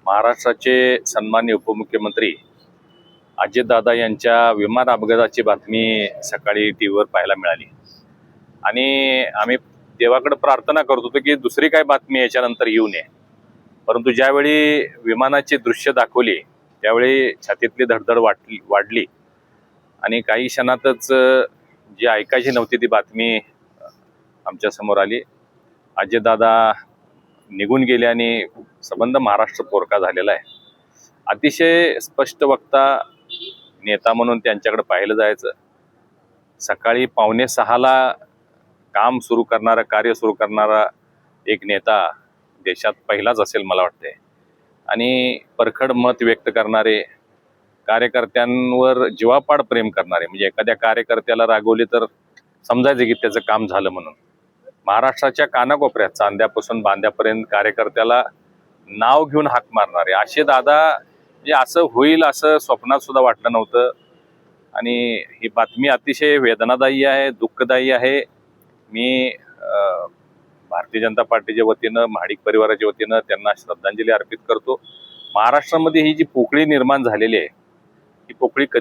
महाराष्ट्राचे सन्माननीय उपमुख्यमंत्री अजितदादा यांच्या विमान अपघाताची बातमी सकाळी टीव्हीवर पाहायला मिळाली आणि आम्ही देवाकडे प्रार्थना करत होतो की दुसरी काय बातमी याच्यानंतर येऊ नये. परंतु ज्यावेळी विमानाची दृश्य दाखवली त्यावेळी छातीतली धडधड वाढली आणि काही क्षणातच जी ऐकायची नव्हती ती बातमी आमच्या समोर आली. अजितदादा निघून गेले आणि संबंध महाराष्ट्र पोरका झालेला आहे. अतिशय स्पष्ट वक्ता नेता म्हणून त्यांच्याकडे पाहिलं जायचं. सकाळी 5:45ला काम सुरू करणारा, कार्य सुरू करणारा एक नेता देशात पहिलाच असेल मला वाटते. आणि परखड मत व्यक्त करणारे, कार्यकर्त्यांवर जीवापाड प्रेम करणारे, म्हणजे एखाद्या कार्यकर्त्याला रागवले तर समजायचे की त्याचं काम झालं म्हणून. महाराष्ट्राच्या कानाकोपऱ्यात चांद्यापासून बांद्यापर्यंत कार्यकर्त्याला नाव घेऊन हाक मारणारे असे दादा, म्हणजे असं होईल असं स्वप्नात सुद्धा वाटलं नव्हतं. आणि ही बातमी अतिशय वेदनादायी आहे, दुःखदायी आहे. मी भारतीय जनता पार्टीच्या वतीनं, महाडिक परिवाराच्या वतीनं त्यांना श्रद्धांजली अर्पित करतो. महाराष्ट्रामध्ये ही जी पोकळी निर्माण झालेली आहे, ही पोकळी कधी